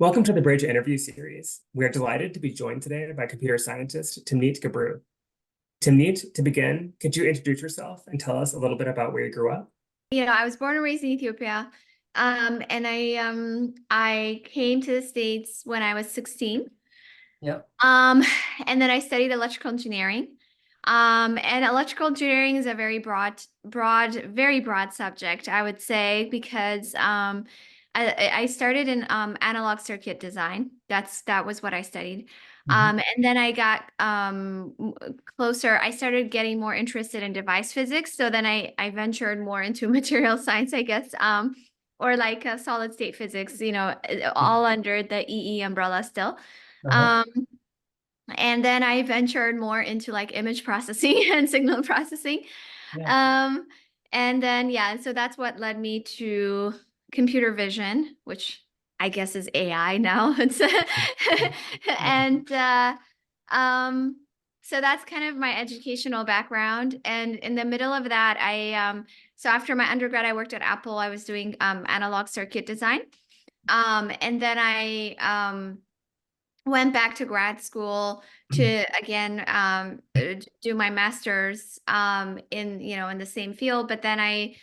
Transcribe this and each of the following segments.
Welcome to the Bridge interview series. We are delighted to be joined today by computer scientist Timnit Gebru. Timnit, to begin, could you introduce yourself and tell us a little bit about where you grew up? I was born and raised in Ethiopia, and I came to the States when I was 16. Yeah. Um, and then I studied electrical engineering. And electrical engineering is a very broad subject, I would say, because I started in analog circuit design. That was what I studied. Mhm. And then I got closer. I started getting more interested in device physics. So then I ventured more into material science, I guess, or like solid state physics, all under the EE umbrella still. Uh-huh. Um, and then I ventured more into like image processing and signal processing. Yeah. Um, and then, yeah, so that's what led me to computer vision, which I guess is AI now. It's and um, so that's kind of my educational background. And in the middle of that, so after my undergrad, I worked at Apple. I was doing analog circuit design. And then I went back to grad school to again do my master's in the same field, but then I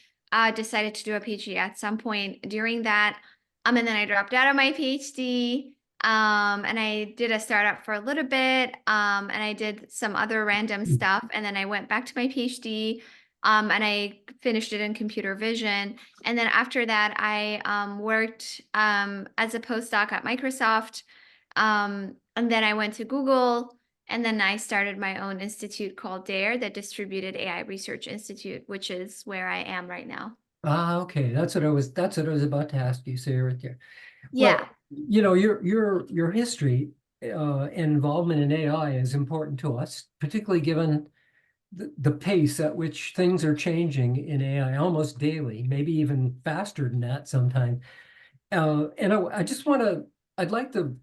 decided to do a PhD at some point during that, and then I dropped out of my PhD, and I did a startup for a little bit, and I did some other random stuff, and then I went back to my PhD, and I finished it in computer vision, and then after that I worked as a postdoc at Microsoft. And then I went to Google, and then I started my own institute called DARE, the Distributed AI Research Institute, which is where I am right now. Okay. That's what I was about to ask you. So you're right there. Yeah. Well, your history and involvement in AI is important to us, particularly given the pace at which things are changing in AI almost daily, maybe even faster than that sometimes. And I just want to, I'd like to,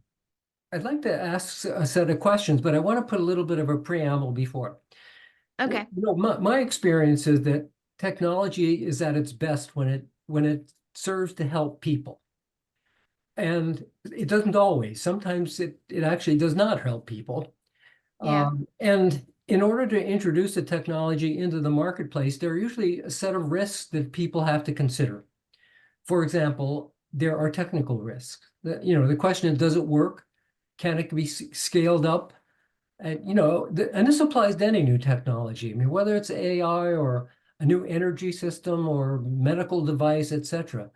I'd like to ask a set of questions, but I want to put a little bit of a preamble before. Okay. My experience is that technology is at its best when it serves to help people. And it doesn't always. Sometimes it actually does not help people. Yeah. And in order to introduce a technology into the marketplace, there are usually a set of risks that people have to consider. For example, there are technical risks. The question is, does it work? Can it be scaled up? And and this applies to any new technology. I mean, whether it's AI or a new energy system or medical device, etc.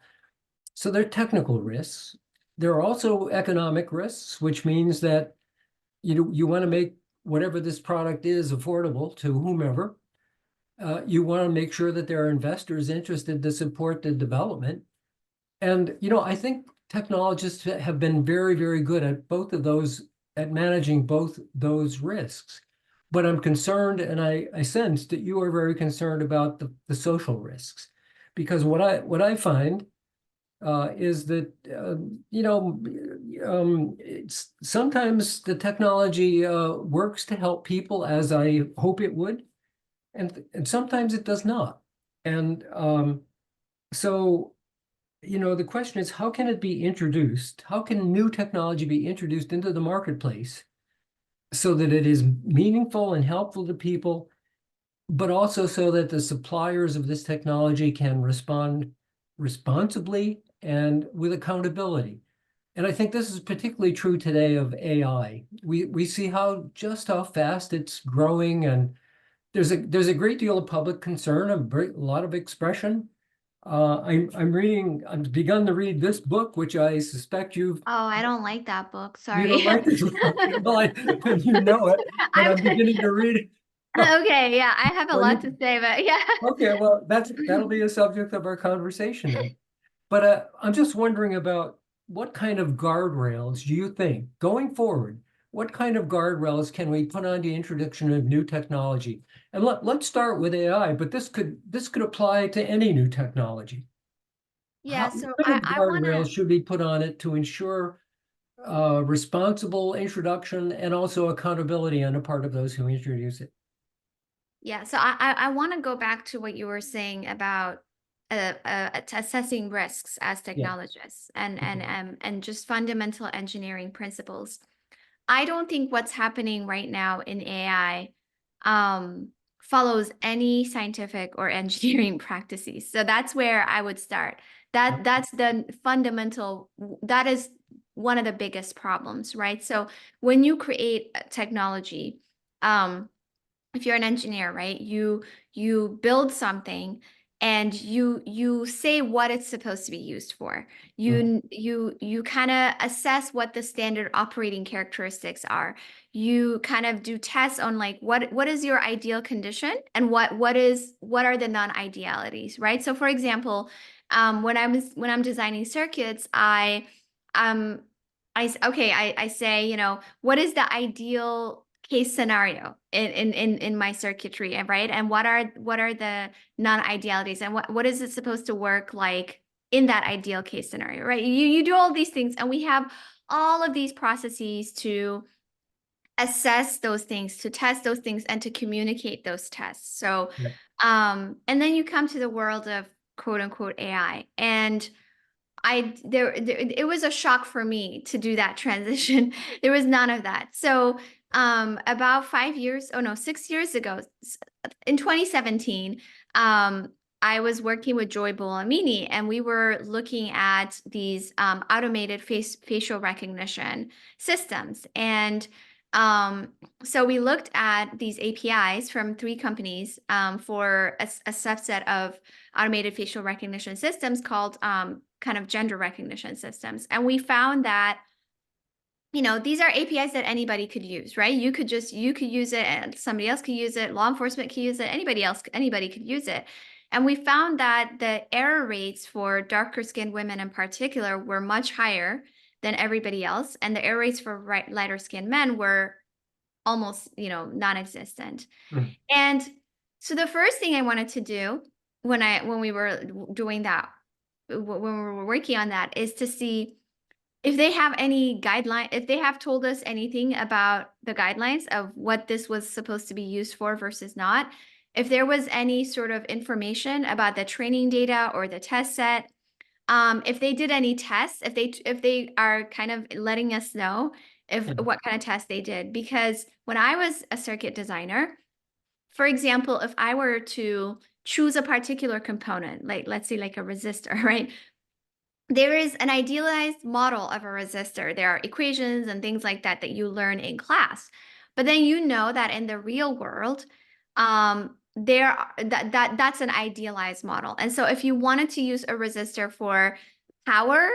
So there are technical risks. There are also economic risks, which means that you want to make whatever this product is affordable to whomever. You want to make sure that there are investors interested to support the development. And I think technologists have been very, very good at both of those, at managing both those risks. But I'm concerned, and I sense that you are very concerned about the social risks, because what I find is that it's sometimes the technology works to help people as I hope it would, and sometimes it does not. And so the question is, how can it be introduced? How can new technology be introduced into the marketplace so that it is meaningful and helpful to people, but also so that the suppliers of this technology can respond responsibly and with accountability? And I think this is particularly true today of AI. We see how fast it's growing, and there's a great deal of public concern, a lot of expression. I've begun to read this book, which I suspect Oh, I don't like that book. you Sorry. don't like this book. Well, you know it, but I'm I'm beginning to read it. okay. Yeah, I have a Well, lot to say, but yeah. okay, well, that'll be a subject of our conversation then. But I'm just wondering about what kind of guardrails do you think going forward? What kind of guardrails can we put on the introduction of new technology? And let's start with AI, but this could apply to any new technology. Yeah, What so kind of I want to guardrails should be put on it to ensure responsible introduction and also accountability on the part of those who introduce it? Yeah, so I want to go back to what you were saying about assessing risks as Yeah. technologists and just fundamental engineering principles. I don't think what's happening right now in AI follows any scientific or engineering practices. So that's where I would start. That's the fundamental, that is one of the biggest problems, right? So when you create a technology, if you're an engineer, right, you build something and you say what it's supposed to be used for. You kind of assess what the standard operating characteristics are. You kind of do tests on like what is your ideal condition and what are the non-idealities, right? So for example, when I'm designing circuits, I say, you know, what is the ideal case scenario in my circuitry, and right? And what are the non-idealities, and what is it supposed to work like in that ideal case scenario, right? You do all these things, and we have all of these processes to assess those things, to test those things, and to communicate those tests. So, Yeah. and then you come to the world of quote unquote AI, and it was a shock for me to do that transition. There was none of that. So about 6 years ago, in 2017, I was working with Joy Buolamwini, and we were looking at these automated facial recognition systems. And so we looked at these APIs from 3 companies for a subset of automated facial recognition systems called kind of gender recognition systems. And we found that, you know, these are APIs that anybody could use, right? You could use it, and somebody else could use it, law enforcement could use it, anybody could use it. And we found that the error rates for darker skinned women in particular were much higher than everybody else. And the error rates for lighter skinned men were almost, you know, non-existent. Mm. And so the first thing I wanted to do when we were doing that, when we were working on that, is to see if they have any guideline, if they have told us anything about the guidelines of what this was supposed to be used for versus not, if there was any sort of information about the training data or the test set, if they did any tests, if they are kind of letting us know what kind of tests they did. Because when I was a circuit designer, for example, if I were to choose a particular component, like let's say like a resistor, right? There is an idealized model of a resistor. There are equations and things like that that you learn in class. But then you know that in the real world, that's an idealized model. And so if you wanted to use a resistor for power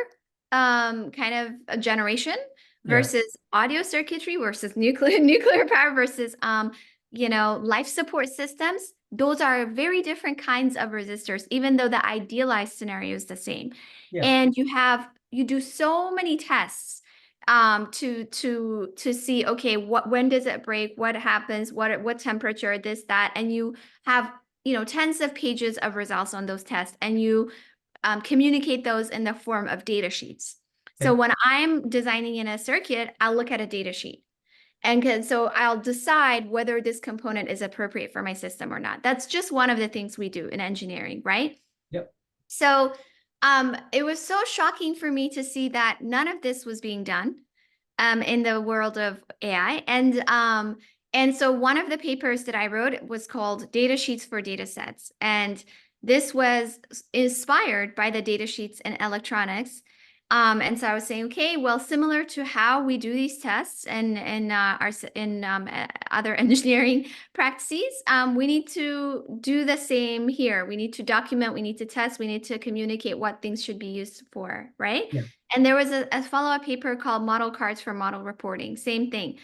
kind of a generation versus audio circuitry versus nuclear power versus you know, life support systems, those are very different kinds of resistors, even though the idealized scenario is the same. Yeah. And you do so many tests to see, okay, when does it break, what happens, what temperature, this, that, and you have, you know, tens of pages of results on those tests, and you communicate those in the form of data sheets. So Okay. when I'm designing in a circuit, I'll look at a data sheet. And so I'll decide whether this component is appropriate for my system or not. That's just one of the things we do in engineering, right? Yep. So it was so shocking for me to see that none of this was being done in the world of AI. And so one of the papers that I wrote was called Data Sheets for Data Sets. And this was inspired by the data sheets in electronics. And so I was saying, okay, well, similar to how we do these tests and other engineering practices, we need to do the same here. We need to document, we need to test, we need to communicate what things should be used for, right? Yeah. And there was a follow-up paper called Model Cards for Model Reporting, same thing.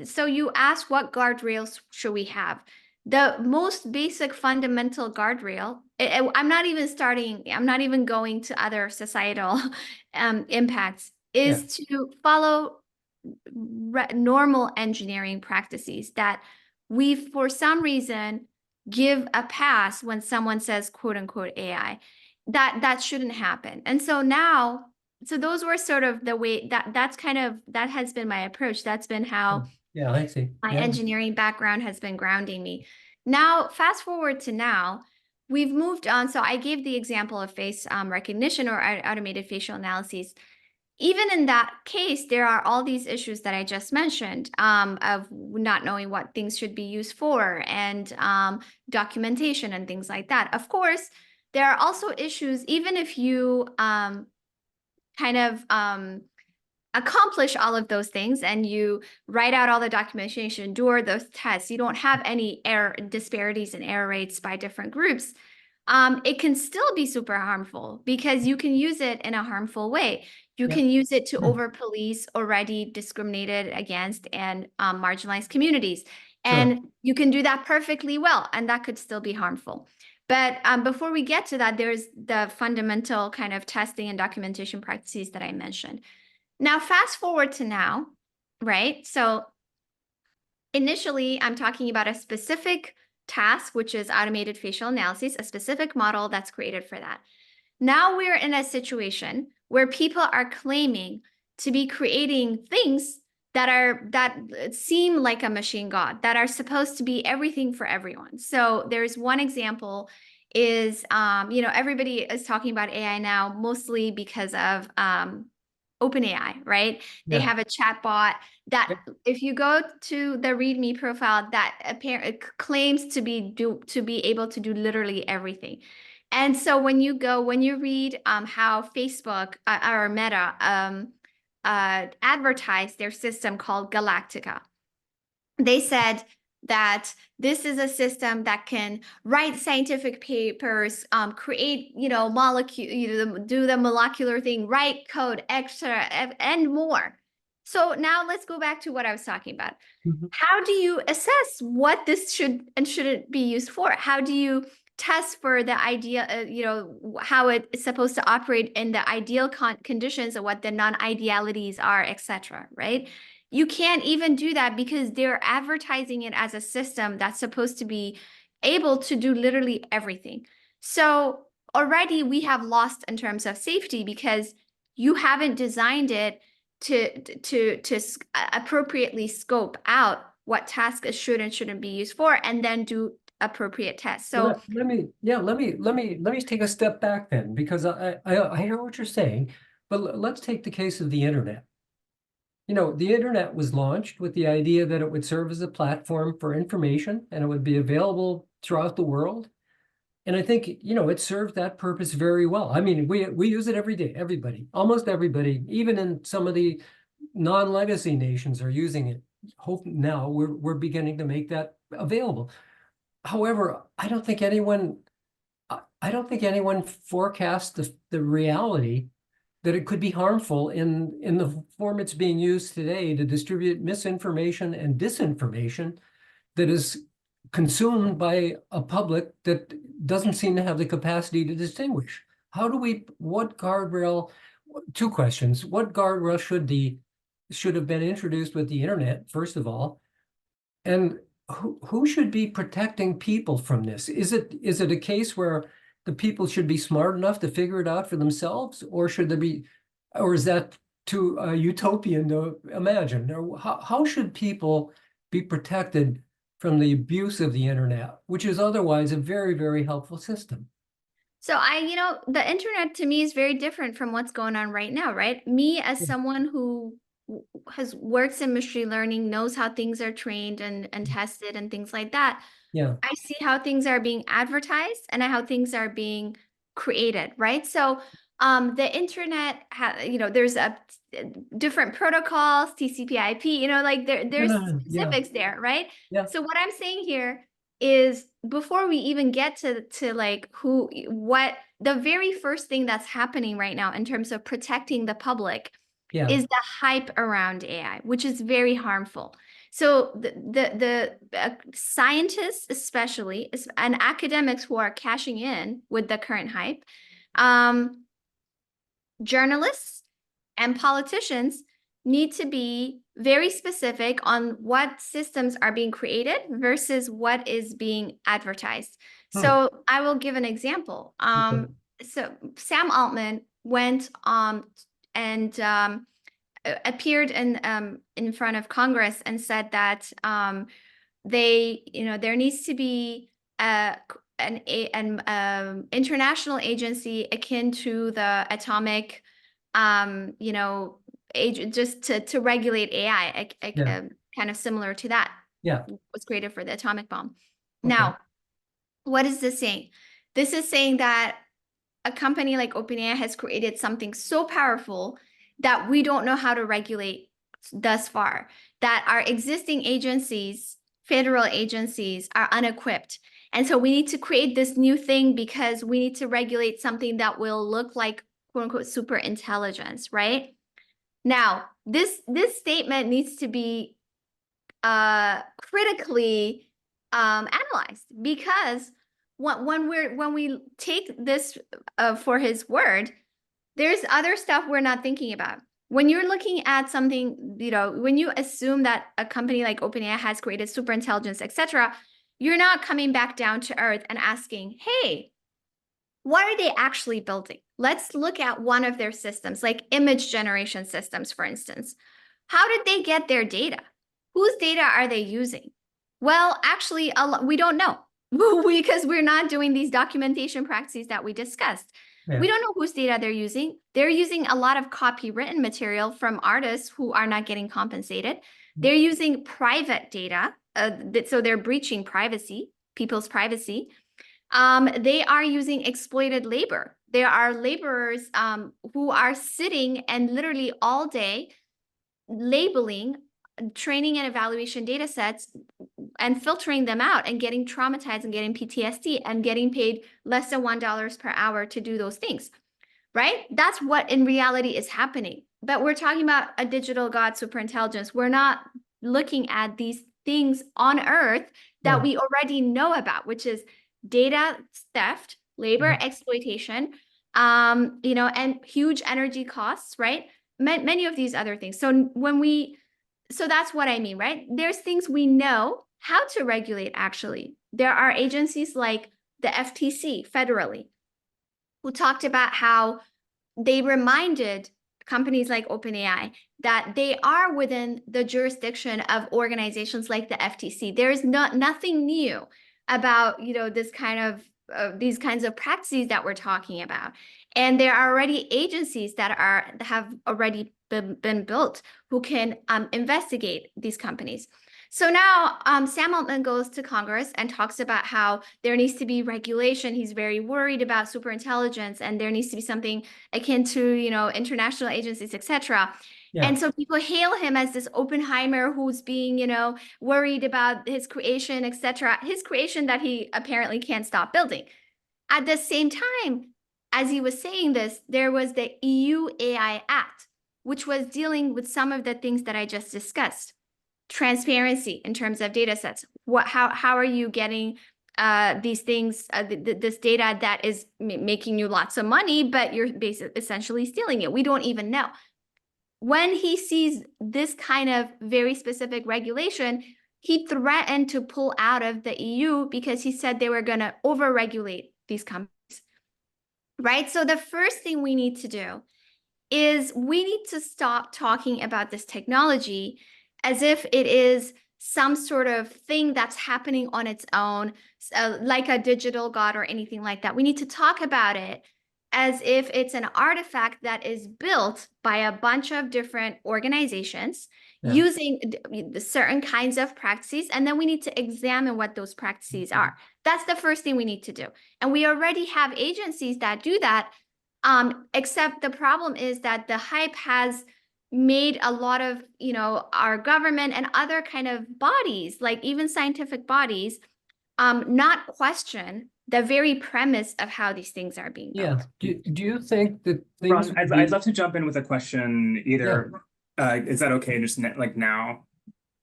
So you ask, what guardrails should we have? The most basic fundamental guardrail, I'm not even going to other societal impacts, is to follow normal engineering practices that we, for some reason, give a pass when someone says quote unquote AI. That shouldn't happen. And so now, so those were sort of the way that has been my approach. That's been how Yeah, I see. my engineering background has been grounding me. Now, fast forward to now, we've moved on. So I gave the example of face recognition or automated facial analyses. Even in that case, there are all these issues that I just mentioned of not knowing what things should be used for and documentation and things like that. Of course, there are also issues, even if you kind of accomplish all of those things and you write out all the documentation, do all those tests, you don't have any error disparities in error rates by different groups. It can still be super harmful because you can use it in a harmful way. You can use it to over police already discriminated against and marginalized communities. And you can do that perfectly well, and that could still be harmful. But before we get to that, there's the fundamental kind of testing and documentation practices that I mentioned. Now, fast forward to now, right? So initially, I'm talking about a specific task, which is automated facial analysis, a specific model that's created for that. Now we're in a situation where people are claiming to be creating things that seem like a machine god, that are supposed to be everything for everyone. So there's one example is, everybody is talking about AI now, mostly because of OpenAI, right? They have a chat bot that if you go to the README profile, that apparently claims to be able to do literally everything. And so when you read how Facebook or Meta advertised their system called Galactica, they said that this is a system that can write scientific papers, create, molecule, do the molecular thing, write code, extra, and more. So now let's go back to what I was talking about. How do you assess what this should and shouldn't be used for? How do you test for the idea, how it is supposed to operate in the ideal conditions, or what the non-idealities are, etc., right? You can't even do that because they're advertising it as a system that's supposed to be able to do literally everything. So already we have lost in terms of safety because you haven't designed it to appropriately scope out what tasks should and shouldn't be used for, and then do appropriate tests. So let me take a step back then, because I hear what you're saying, but let's take the case of the internet. The internet was launched with the idea that it would serve as a platform for information and it would be available throughout the world. And I think, it served that purpose very well. I mean, we use it every day. Everybody, almost everybody, even in some of the non-legacy nations are using it. Hope now we're beginning to make that available. However, I don't think anyone forecast the reality that it could be harmful in the form it's being used today to distribute misinformation and disinformation that is consumed by a public that doesn't seem to have the capacity to distinguish. What guardrail, two questions. What guardrail should have been introduced with the internet, first of all? And who should be protecting people from this? Is it a case where the people should be smart enough to figure it out for themselves, or is that too utopian to imagine? Or how should people be protected from the abuse of the internet, which is otherwise a very, very helpful system? So the internet to me is very different from what's going on right now, right? Me as someone who works in machine learning, knows how things are trained and tested and things like that. Yeah. I see how things are being advertised and how things are being created, right? So the internet, there's a different protocols, TCP/IP, there's specifics there, right? Yeah. So what I'm saying here is before we even get to like what the very first thing that's happening right now in terms of protecting the public is the hype around AI, which is very harmful. So the scientists, especially, and academics who are cashing in with the current hype, journalists and politicians need to be very specific on what systems are being created versus what is being advertised. So I will give an example. So Sam Altman went and appeared in front of Congress and said that there needs to be an international agency akin to the atomic, you know, just to regulate AI, Yeah. kind of similar to that. Yeah. Was created for the atomic bomb. Okay. Now, what is this saying? This is saying that a company like OpenAI has created something so powerful that we don't know how to regulate thus far, that our existing agencies, federal agencies, are unequipped. And so we need to create this new thing because we need to regulate something that will look like, quote unquote, super intelligence, right? Now, this statement needs to be critically analyzed, because when we take this for his word, there's other stuff we're not thinking about. When you're looking at something, you know, when you assume that a company like OpenAI has created super intelligence, etc., you're not coming back down to earth and asking, hey, what are they actually building? Let's look at one of their systems, like image generation systems, for instance. How did they get their data? Whose data are they using? Well, actually, we don't know because we're not doing these documentation practices that we discussed. Yeah. We don't know whose data they're using. They're using a lot of copywritten material from artists who are not getting compensated. They're using private data, so they're breaching privacy, people's privacy. They are using exploited labor. There are laborers who are sitting and literally all day labeling, training and evaluation data sets and filtering them out and getting traumatized and getting PTSD and getting paid less than $1 per hour to do those things, right? That's what in reality is happening. But we're talking about a digital god superintelligence. We're not looking at these things on Earth that we already know about, which is data theft, labor exploitation, you know, and huge energy costs, right? Many of these other things. So so that's what I mean, right? There's things we know how to regulate, actually. There are agencies like the FTC federally who talked about how they reminded companies like OpenAI that they are within the jurisdiction of organizations like the FTC. There is nothing new about, you know, this kind of these kinds of practices that we're talking about. And there are already agencies that have already been built who can investigate these companies. So now Sam Altman goes to Congress and talks about how there needs to be regulation. He's very worried about superintelligence, and there needs to be something akin to, you know, international agencies, etc. And so people hail him as this Oppenheimer who's being, you know, worried about his creation, etc. His creation that he apparently can't stop building. At the same time, as he was saying this, there was the EU AI Act, which was dealing with some of the things that I just discussed. Transparency in terms of data sets. How are you getting these things, this data that is making you lots of money, but you're basically essentially stealing it? We don't even know. When he sees this kind of very specific regulation, he threatened to pull out of the EU because he said they were going to over-regulate these companies, right? So the first thing we need to do is we need to stop talking about this technology as if it is some sort of thing that's happening on its own, like a digital god or anything like that. We need to talk about it as if it's an artifact that is built by a bunch of different organizations using certain kinds of practices, and then we need to examine what those practices are. That's the first thing we need to do. And we already have agencies that do that, except the problem is that the hype has made a lot of, you know, our government and other kind of bodies, like even scientific bodies, not question the very premise of how these things are being built. Do you think that Ron, I'd love to jump in with a question either. Is that okay? Just like now?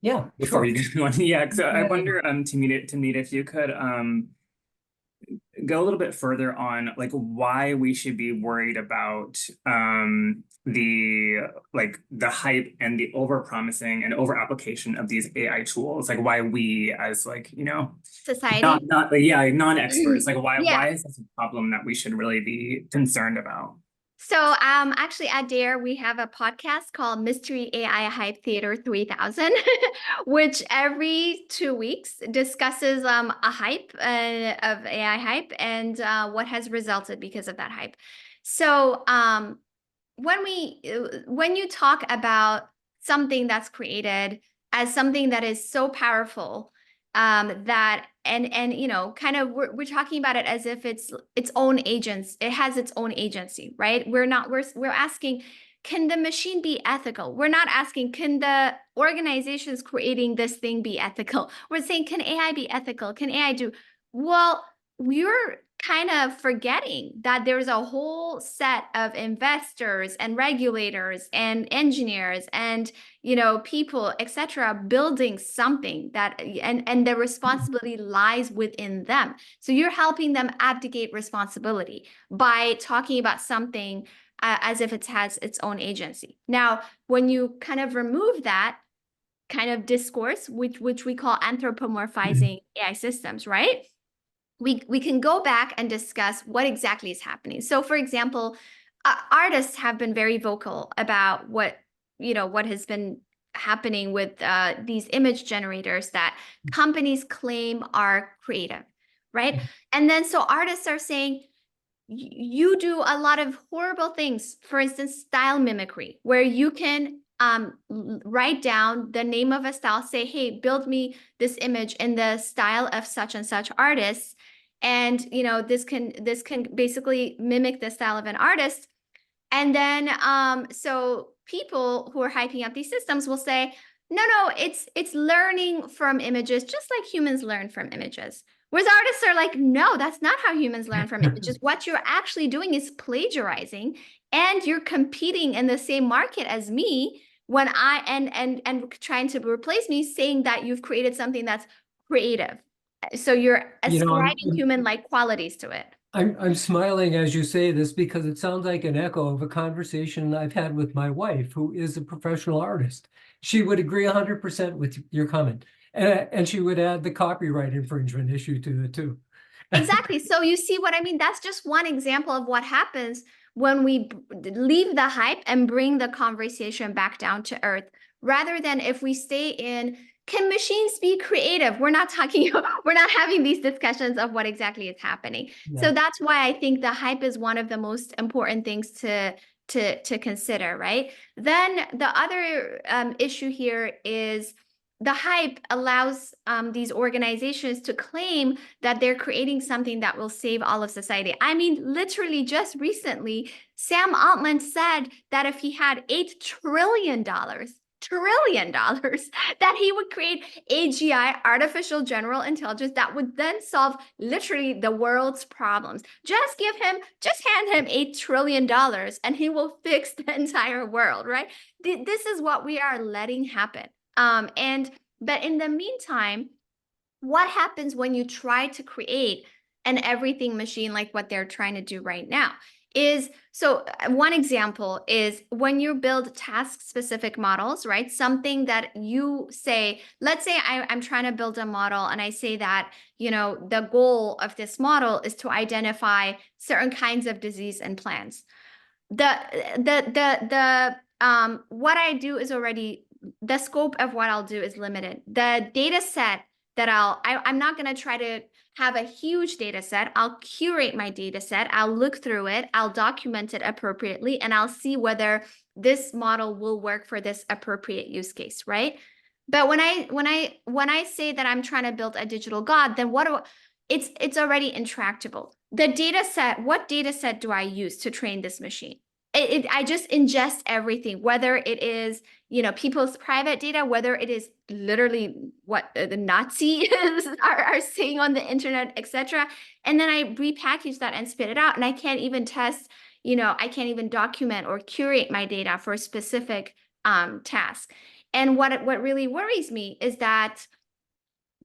Yeah, before you get one. Yeah, so I Yeah. wonder, Timnit, if you could go a little bit further on like why we should be worried about the hype and the over promising and over application of these AI tools, like why we as like, you know, Society, non-experts, like why is this a problem that we should really be concerned about? So actually at Dare, we have a podcast called Mystery AI Hype Theater 3000, which every 2 weeks discusses a hype of AI hype and what has resulted because of that hype. So when you talk about something that's created as something that is so powerful, that and you know, kind of we're talking about it as if it's its own agents, it has its own agency, right? We're asking, can the machine be ethical? We're not asking, can the organizations creating this thing be ethical? We're saying, can AI be ethical? Can AI do well? We're kind of forgetting that there's a whole set of investors and regulators and engineers and, you know, people, etc., building something that and the responsibility lies within them. So you're helping them abdicate responsibility by talking about something as if it has its own agency. Now, when you kind of remove that kind of discourse, which we call anthropomorphizing AI systems, right? We can go back and discuss what exactly is happening. So, for example, artists have been very vocal about what, you know, what has been happening with these image generators that companies claim are creative, right? And then so artists are saying, you do a lot of horrible things. For instance, style mimicry, where you can write down the name of a style, say, hey, build me this image in the style of such and such artists. And, you know, this can basically mimic the style of an artist. And then so people who are hyping up these systems will say, no, it's learning from images, just like humans learn from images. Whereas artists are like, no, that's not how humans learn from images. What you're actually doing is plagiarizing, and you're competing in the same market as me when I and trying to replace me, saying that you've created something that's creative. So you're ascribing human-like qualities to it. I'm smiling as you say this because it sounds like an echo of a conversation I've had with my wife, who is a professional artist. She would agree 100% with your comment, and she would add the copyright infringement issue to it too. Exactly. So you see what I mean? That's just one example of what happens when we leave the hype and bring the conversation back down to earth, rather than if we stay in, can machines be creative? We're not talking, we're not having these discussions of what exactly is happening. Yeah. So that's why I think the hype is one of the most important things to consider, right? Then the other issue here is the hype allows these organizations to claim that they're creating something that will save all of society. I mean, literally just recently, Sam Altman said that if he had $8 trillion, that he would create AGI, artificial general intelligence, that would then solve literally the world's problems. Just hand him $8 trillion and he will fix the entire world, right? This is what we are letting happen. But in the meantime, what happens when you try to create an everything machine like what they're trying to do right now? Is so one example is when you build task specific models, right? Something that you say, let's say I'm trying to build a model and I say that, you know, the goal of this model is to identify certain kinds of disease and plants. What I do is already, the scope of what I'll do is limited. The data set that I'm not going to try to have a huge data set. I'll curate my data set. I'll look through it. I'll document it appropriately, and I'll see whether this model will work for this appropriate use case, right? But when I say that I'm trying to build a digital god, then it's already intractable. The data set, what data set do I use to train this machine? I just ingest everything, whether it is, you know, people's private data, whether it is literally what the Nazis are saying on the internet, etc. And then I repackage that and spit it out. And I can't even test, you know, I can't even document or curate my data for a specific task. And what really worries me is that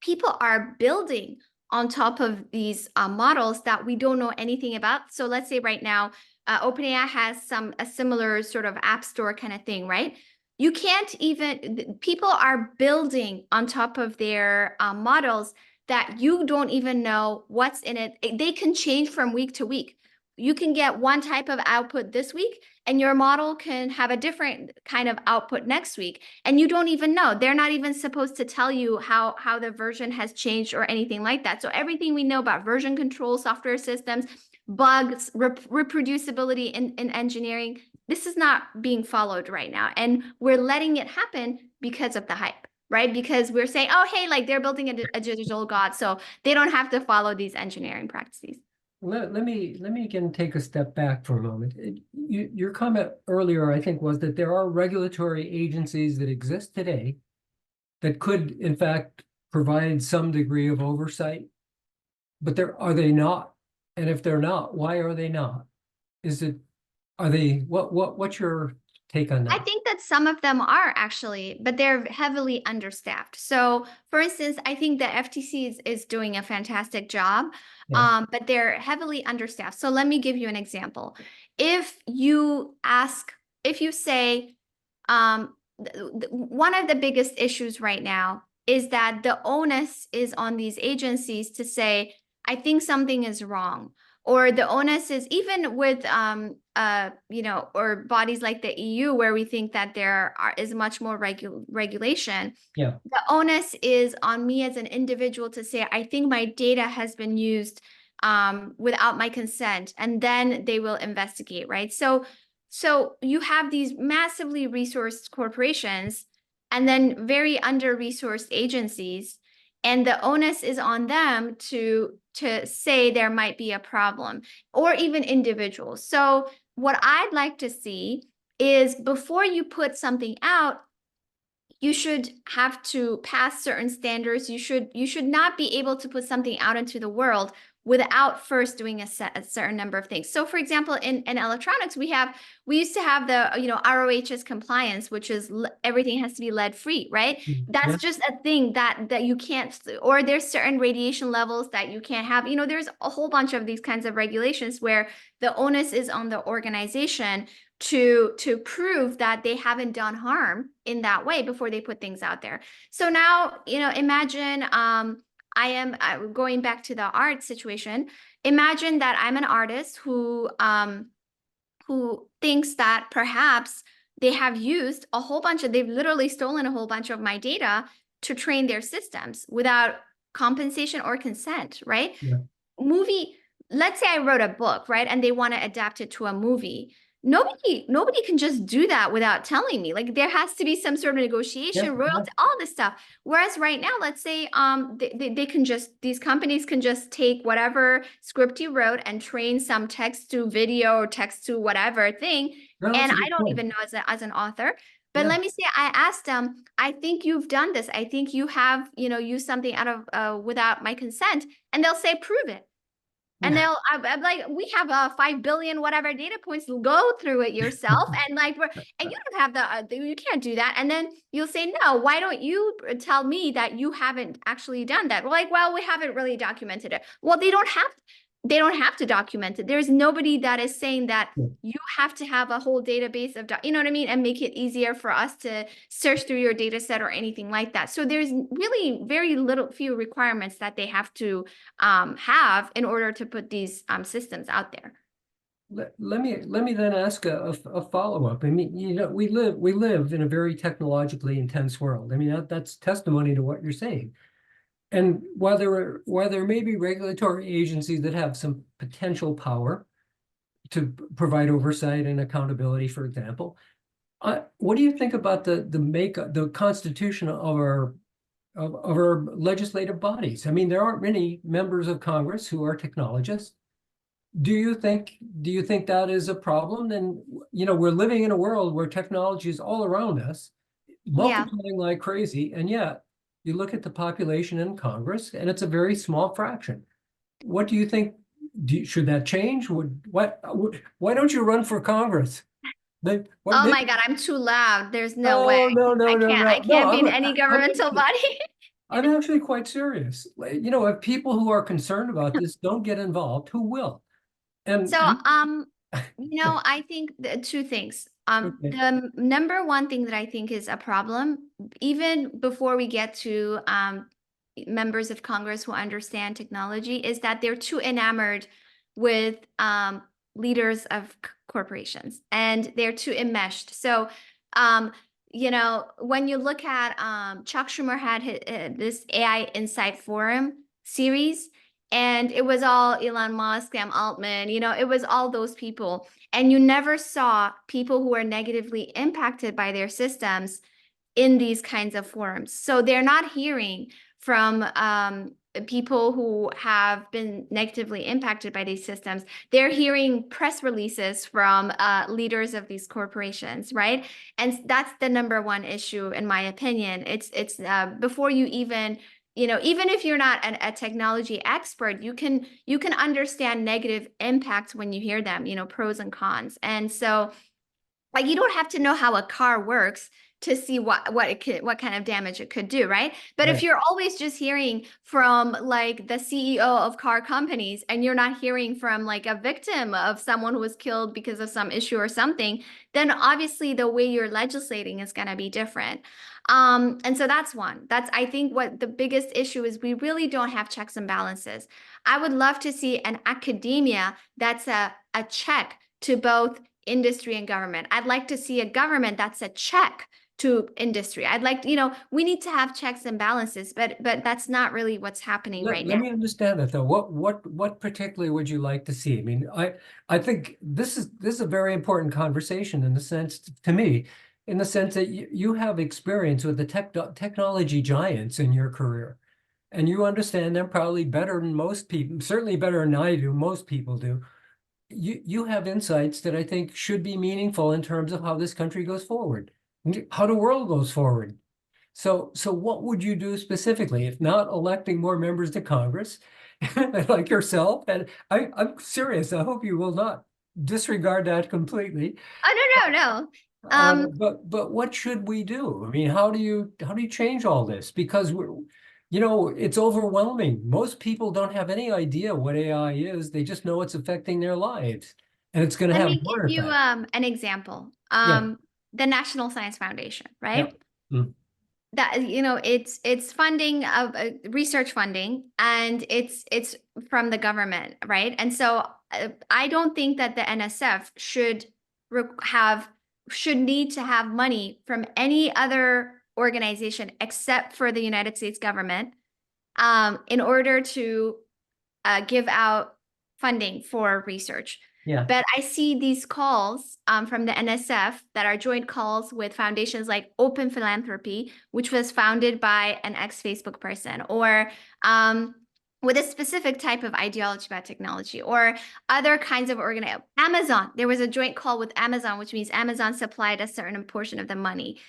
people are building on top of these models that we don't know anything about. So let's say right now, OpenAI has a similar sort of app store kind of thing, right? You can't even, people are building on top of their models that you don't even know what's in it. They can change from week to week. you can get one type of output this week, and your model can have a different kind of output next week. And you don't even know. They're not even supposed to tell you how the version has changed or anything like that. So everything we know about version control, software systems, bugs, reproducibility in engineering, this is not being followed right now. And we're letting it happen because of the hype, right? Because we're saying, oh, hey, like they're building a digital god, so they don't have to follow these engineering practices. Let me again take a step back for a moment. Your comment earlier, I think, was that there are regulatory agencies that exist today that could, in fact, provide some degree of oversight, but are they not? And if they're not, why are they not? Are they, what's your take on that? I think that some of them are actually, but they're heavily understaffed. So, for instance, I think the FTC is doing a fantastic job, Yeah. but they're heavily understaffed. So let me give you an example. If you say, one of the biggest issues right now is that the onus is on these agencies to say, I think something is wrong. Or the onus is even with, or bodies like the EU, where we think that is much more regulation. Yeah. The onus is on me as an individual to say, I think my data has been used without my consent, and then they will investigate, right? So you have these massively resourced corporations and then very under-resourced agencies, and the onus is on them to say there might be a problem, or even individuals. So what I'd like to see is, before you put something out, you should have to pass certain standards. You should not be able to put something out into the world without first doing a certain number of things. So, for example, in electronics, we used to have the ROHS compliance, which is everything has to be lead free, right? That's just a thing that you can't, or there's certain radiation levels that you can't have. There's a whole bunch of these kinds of regulations where the onus is on the organization to prove that they haven't done harm in that way before they put things out there. So now, imagine I am going back to the art situation. Imagine that I'm an artist who thinks that perhaps they have used they've literally stolen a whole bunch of my data to train their systems without compensation or consent, right? Yeah. Let's say I wrote a book, right? And they want to adapt it to a movie. Nobody can just do that without telling me. Like, there has to be some sort of negotiation, royalty, all this stuff. Whereas right now, let's say these companies can just take whatever script you wrote and train some text to video or text to whatever thing. No, And that's a good I don't point. even know as an author. But Yeah. let me say, I asked them, I think you've done this. I think you have, used something out of without my consent. And they'll say, prove it. And I'm like, we have 5 billion whatever data points. Go through it yourself, and and you don't have you can't do that. And then you'll say, no, why don't you tell me that you haven't actually done that? We're like, well, we haven't really documented it. Well, they don't have to document it. There's nobody that is saying that you have to have a whole database of, you know what I mean, and make it easier for us to search through your data set or anything like that. So there's really very few requirements that they have to have in order to put these systems out there. Let me then ask a follow-up. I mean, we live in a very technologically intense world. I mean, that's testimony to what you're saying. And while there may be regulatory agencies that have some potential power to provide oversight and accountability, for example, what do you think about the constitution of our legislative bodies? I mean, there aren't many members of Congress who are technologists. Do you think that is a problem? And we're living in a world where technology is all around us, multiplying like crazy, and yet you look at the population in Congress, and it's a very small fraction. What do you think? Should that change? Why don't you run for Congress? Oh my God, I'm too loud. There's no way. No, I can't be in any governmental body. I'm actually quite serious. If people who are concerned about this don't get involved, who will? And so, I think two things. The number one thing that I think is a problem, even before we get to members of Congress who understand technology, is that they're too enamored with leaders of corporations, and they're too enmeshed. So, you know, when you look at Chuck Schumer had this AI Insight Forum series, and it was all Elon Musk, Sam Altman, you know, it was all those people. And you never saw people who were negatively impacted by their systems in these kinds of forums. So they're not hearing from people who have been negatively impacted by these systems. They're hearing press releases from leaders of these corporations, right? And that's the number one issue, in my opinion. It's before you even, you know, even if you're not a technology expert, you can understand negative impacts when you hear them, you know, pros and cons. And so, like, you don't have to know how a car works to see what kind of damage it could do, right? But if Right. you're always just hearing from like the CEO of car companies, and you're not hearing from like a victim of someone who was killed because of some issue or something, then obviously the way you're legislating is going to be different. And so that's one. That's, I think, what the biggest issue is. We really don't have checks and balances. I would love to see an academia that's a check to both industry and government. I'd like to see a government that's a check to industry. I'd like, you know, we need to have checks and balances, but that's not really what's happening right Let now. me understand that though. What particularly would you like to see? I mean, I think this is a very important conversation in the sense, to me, in the sense that you have experience with the technology giants in your career, and you understand them probably better than most people, certainly better than I do, most people do. You have insights that I think should be meaningful in terms of how this country goes forward, how the world goes forward. So what would you do specifically, if not electing more members to Congress, like yourself? And I'm serious. I hope you will not disregard that completely. Oh, no. But what should we do? I mean, how do you change all this? Because you know, it's overwhelming. Most people don't have any idea what AI is. They just know it's affecting their lives, and it's going to Let have me more give you effect. an example. Yeah. The National Science Foundation, Yeah. right? Mm. That, you know, it's funding of research funding, and it's from the government, right? And so I don't think that the NSF should need to have money from any other organization except for the United States government, in order to give out funding for research. Yeah. But I see these calls from the NSF that are joint calls with foundations like Open Philanthropy, which was founded by an ex-Facebook person, or with a specific type of ideology about technology, or other kinds of Amazon. There was a joint call with Amazon, which means Amazon supplied a certain portion of the money.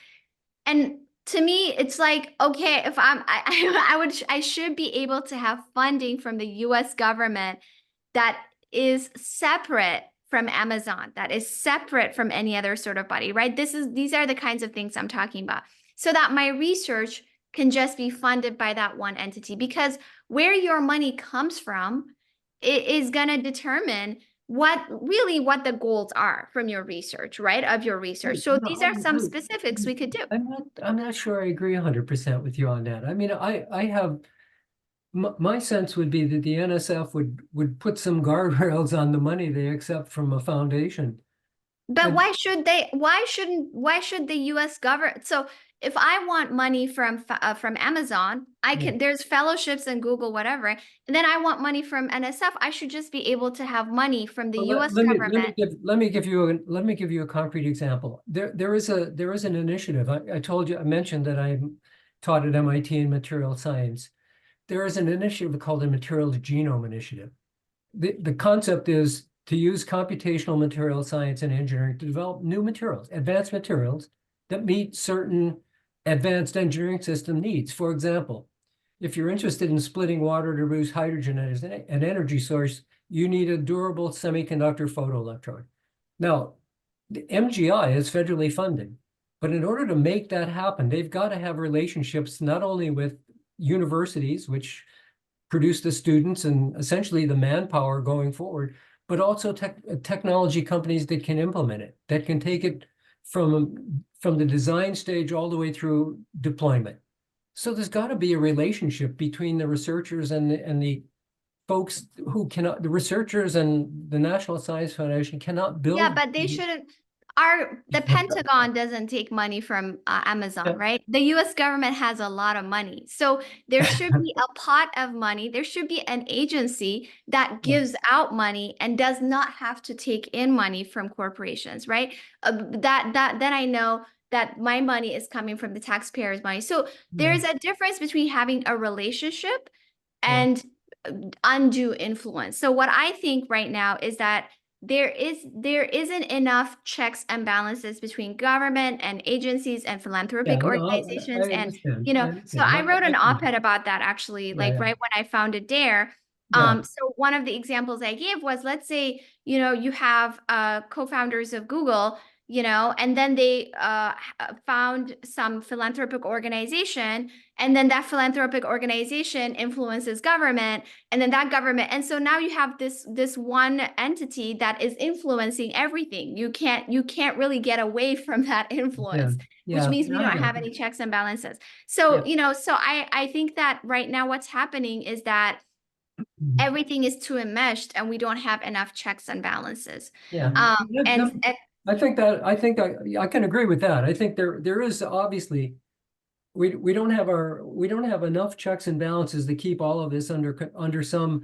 And to me, it's like, okay, if I should be able to have funding from the US government that is separate from Amazon, that is separate from any other sort of body, right? These are the kinds of things I'm talking about. So that my research can just be funded by that one entity, because where your money comes from, it is going to determine what the goals are from your research, right? Of your research. So You know, these are some specifics we could do. I'm not sure I agree 100% with you on that. I mean, I have my sense would be that the NSF would put some guardrails on the money they accept from a foundation. But And why should the US government? So if I want money from Amazon, yeah. there's fellowships in Google, whatever. And then I want money from NSF, I should just be able to have money from the Well, US government. let me give you a concrete example. There is an initiative. I mentioned that I taught at MIT in material science. There is an initiative called the Materials Genome Initiative. The concept is to use computational material science and engineering to develop new materials, advanced materials that meet certain advanced engineering system needs. For example, if you're interested in splitting water to produce hydrogen as an energy source, you need a durable semiconductor photoelectrode. Now, the MGI is federally funded, but in order to make that happen, they've got to have relationships not only with universities, which produce the students and essentially the manpower going forward, but also technology companies that can implement it, that can take it from the design stage all the way through deployment. So there's got to be a relationship between the researchers and the folks who cannot, the researchers and the National Science Foundation cannot build. Yeah, but they shouldn't. The Pentagon doesn't take money from Amazon, Yeah. right? The US government has a lot of money. So there should be a pot of money. There should be an agency that gives out money and does not have to take in money from corporations, right? Then I know that my money is coming from the taxpayers' money. So there's a difference between having a relationship and undue influence. So what I think right now is that there isn't enough checks and balances between government and agencies and philanthropic organizations. I And, understand. you know, I so understand. I wrote an op-ed about that actually, like right when I founded Dare. So one of the examples I gave was, let's say, you know, you have co-founders of Google, you know, and then they found some philanthropic organization, and then that philanthropic organization influences government, and then that government, and so now you have this one entity that is influencing everything. You can't really get away from that influence, which means we don't have any checks and balances. So you know, so I think that right now what's happening is that everything is too enmeshed and we don't have enough checks and balances. I think I can agree with that. I think there is obviously we don't have enough checks and balances to keep all of this under some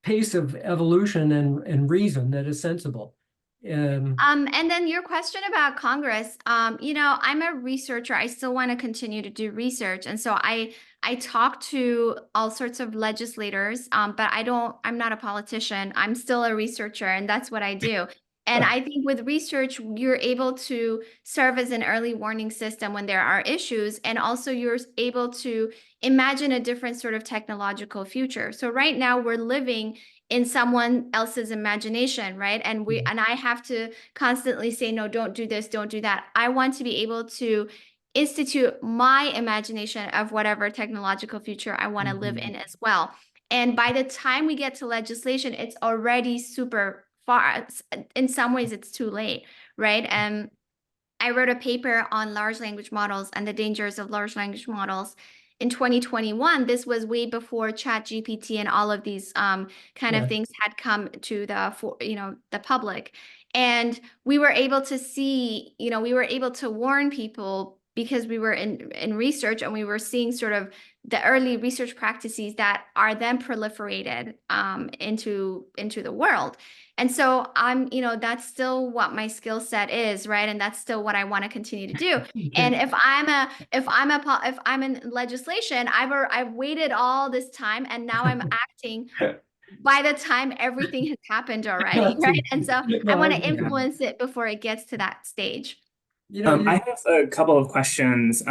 pace of evolution and reason that is sensible. And then your question about Congress, you know, I'm a researcher. I still want to continue to do research. And so I talk to all sorts of legislators, but I'm not a politician. I'm still a researcher, and that's what I do. And I think with research, you're able to serve as an early warning system when there are issues. And also you're able to imagine a different sort of technological future. So right now we're living in someone else's imagination, right? And I have to constantly say, no, don't do this, don't do that. I want to be able to institute my imagination of whatever technological future I want to live in as well. And by the time we get to legislation, it's already super far. In some ways, it's too late, right? And I wrote a paper on large language models and the dangers of large language models in 2021. This was way before ChatGPT and all of these kind of things had come to the public. And we were able to see, you know, we were able to warn people because we were in research, and we were seeing sort of the early research practices that are then proliferated into the world. And so you know, that's still what my skill set is, right? And that's still what I want to continue to do. And if I'm in legislation, I've waited all this time, and now I'm acting by the time everything has happened already, right? And so I want to influence it before it gets to that stage. You know, I have a couple of questions,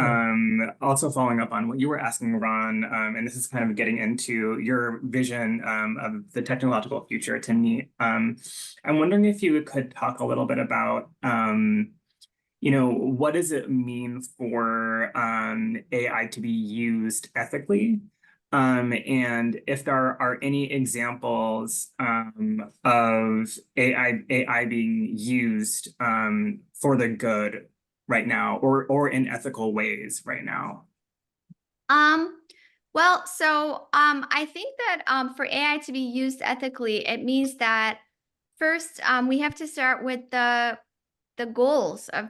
also following up on what you were asking, Ron, and this is kind of getting into your vision of the technological future, Timnit. I'm wondering if you could talk a little bit about, you know, what does it mean for AI to be used ethically? And if there are any examples of AI being used for the good right now, or in ethical ways right now. Well, so I think that for AI to be used ethically, it means that first we have to start with the goals of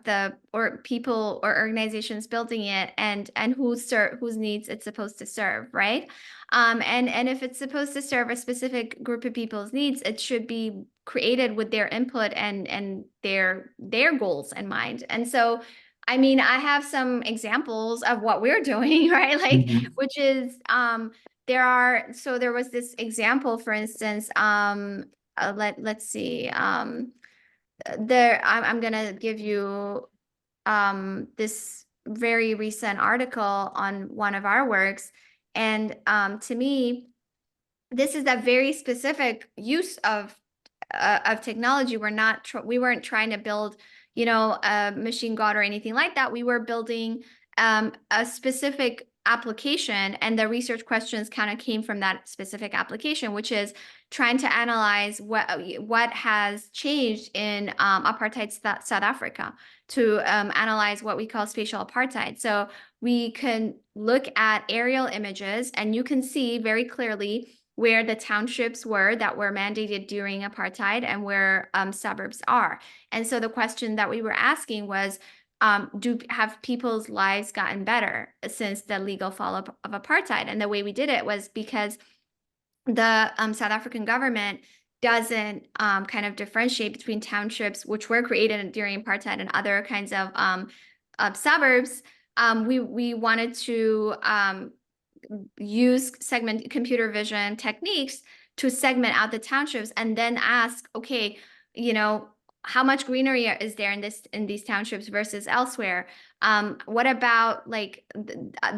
people or organizations building it, and whose needs it's supposed to serve, right? And if it's supposed to serve a specific group of people's needs, it should be created with their input and their goals in mind. And so I mean, I have some examples of what we're doing, right? Like, which is there was this example, for instance, let's see, I'm gonna give you this very recent article on one of our works, and to me, this is a very specific use of technology. We weren't trying to build, you know, a machine god or anything like that. We were building a specific application, and the research questions kind of came from that specific application, which is trying to analyze what has changed in apartheid South Africa, to analyze what we call spatial apartheid. So we can look at aerial images, and you can see very clearly where the townships were that were mandated during apartheid and where suburbs are. And so the question that we were asking was, have people's lives gotten better since the legal fall of apartheid? And the way we did it was because the South African government doesn't kind of differentiate between townships, which were created during apartheid, and other kinds of suburbs. We wanted to use computer vision techniques to segment out the townships and then ask, okay, how much greenery is there in these townships versus elsewhere? What about like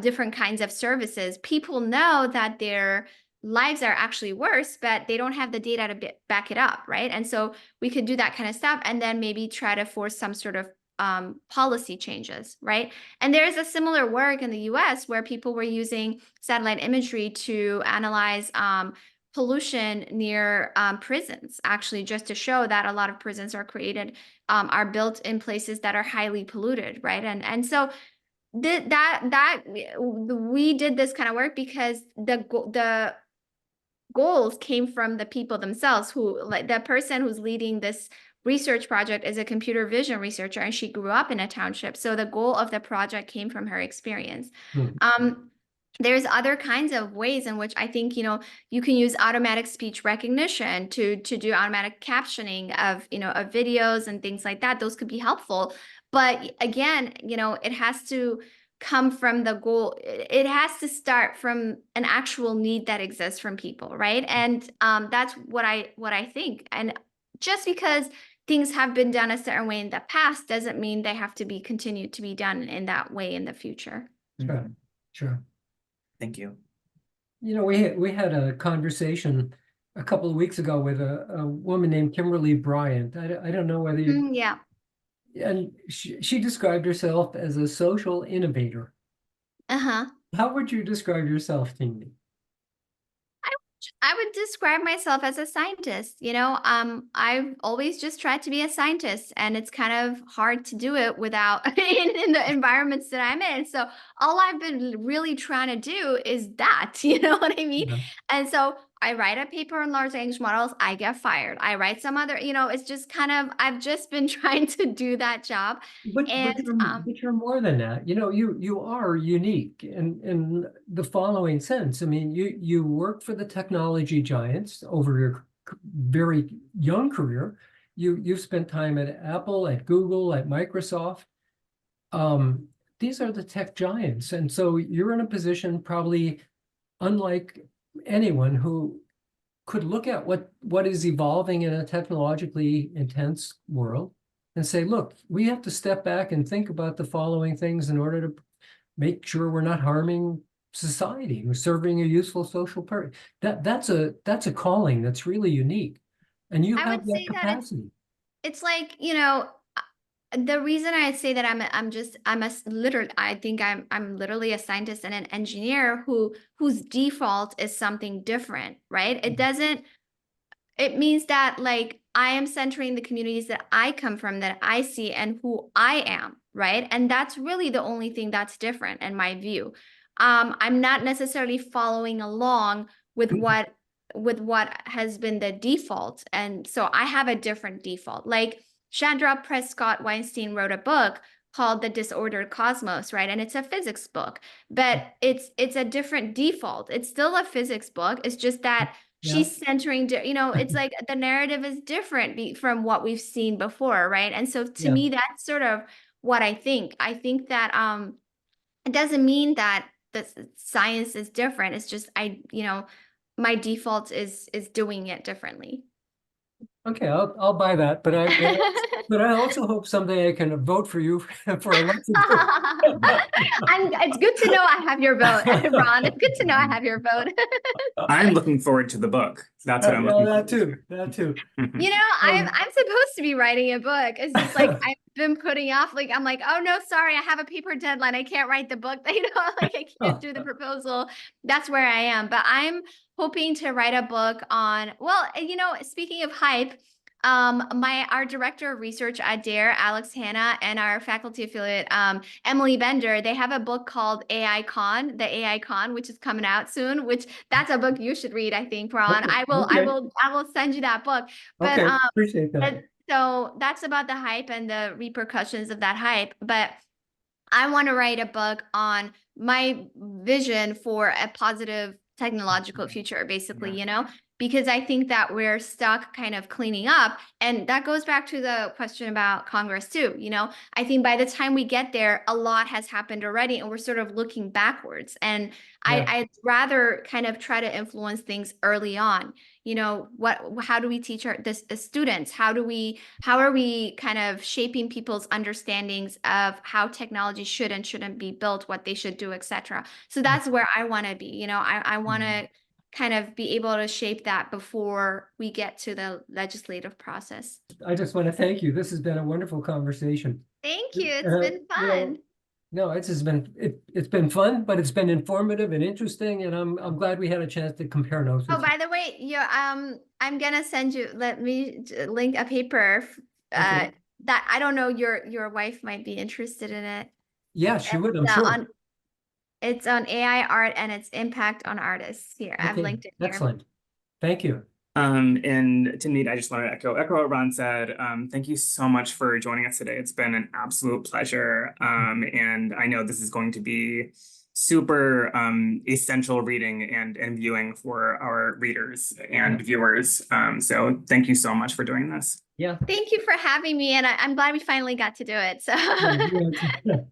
different kinds of services? People know that their lives are actually worse, but they don't have the data to back it up, right? And so we could do that kind of stuff and then maybe try to force some sort of policy changes, right? And there's a similar work in the US where people were using satellite imagery to analyze pollution near prisons, actually, just to show that a lot of prisons are built in places that are highly polluted, right? And so that we did this kind of work because the goals came from the people themselves, who, like, the person who's leading this research project is a computer vision researcher, and she grew up in a township. So the goal of the project came from her experience. There's other kinds of ways in which I think, you can use automatic speech recognition to do automatic captioning of videos and things like that. Those could be helpful. But again, it has to come from the goal. It has to start from an actual need that exists from people, right? And that's what I think. And just because things have been done a certain way in the past doesn't mean they have to be continued to be done in that way in the future. Sure. Thank you. We had a conversation a couple of weeks ago with a woman named Kimberly Bryant. I don't know whether you... Yeah. And she described herself as a social innovator. How would you describe yourself, Timnit? I would describe myself as a scientist. I've always just tried to be a scientist, and it's kind of hard to do it without in the environments that I'm in. So all I've been really trying to do is that, you know what I mean? Yeah. And so I write a paper on large language models, I get fired. I write some other, it's just kind of, I've just been trying to do that job. But you're more than that. You are unique in the following sense. I mean, you work for the technology giants over your very young career. You've spent time at Apple, at Google, at Microsoft. These are the tech giants, and so you're in a position probably unlike anyone who could look at what is evolving in a technologically intense world and say, look, we have to step back and think about the following things in order to make sure we're not harming society. We're serving a useful social purpose. That's a calling that's really unique. And you have that capacity. It's like, the reason I say that I'm literally a scientist and an engineer whose default is something different, right? It means that, like, I am centering the communities that I come from, that I see, and who I am, right? And that's really the only thing that's different in my view. I'm not necessarily following along with what has been the default. And so I have a different default. Like, Chandra Prescott Weinstein wrote a book called The Disordered Cosmos, right? And it's a physics book, but it's a different default. It's still a physics book. It's just that she's centering, it's like the narrative is different from what we've seen before, right? And so to me, that's sort of what I think. I think that it doesn't mean that the science is different. It's just my default is doing it differently. Okay, I'll buy that, but I also hope someday I can vote for you for election. It's good to know I have your vote, Ron. It's good to know I have your vote. I'm looking forward to the book. That's what I'm looking that too. That too. I'm supposed to be writing a book. It's just like I've been putting off. Like, I'm like, oh no, sorry, I have a paper deadline. I can't write the book. Like, I can't do the proposal. That's where I am. But I'm hoping to write a book on, well, speaking of hype, Our director of research at DARE, Alex Hanna, and our faculty affiliate, Emily Bender, they have a book called AI Con, the AI Con, which is coming out soon, which that's a book you should read, I think, Ron. Okay, I will send you that book. But okay, appreciate that. so that's about the hype and the repercussions of that hype. But I want to write a book on my vision for a positive technological future, basically, because I think that we're stuck kind of cleaning up. And that goes back to the question about Congress too. I think by the time we get there, a lot has happened already and we're sort of looking backwards. And I'd rather kind of try to influence things early on. How do we teach the students? How are we kind of shaping people's understandings of how technology should and shouldn't be built, what they should do, etc. So that's where I want to be. I want to kind of be able to shape that before we get to the legislative process. I just want to thank you. This has been a wonderful conversation. Thank you. It's been fun. No, it's been fun, but it's been informative and interesting, and I'm glad we had a chance to compare notes. Oh, by the way, I'm gonna send you. Let me link a paper that I don't know. Your wife might be interested in it. Yeah, she would. I'm sure. It's on AI art and its impact on artists. Here, I've linked it here. Excellent. Thank you. And Timnit, I just want to echo what Ron said. Thank you so much for joining us today. It's been an absolute pleasure. And I know this is going to be super essential reading and viewing for our readers and viewers. So thank you so much for doing this. Yeah. Thank you for having me. And I'm glad we finally got to do it. So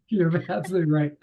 You're absolutely right.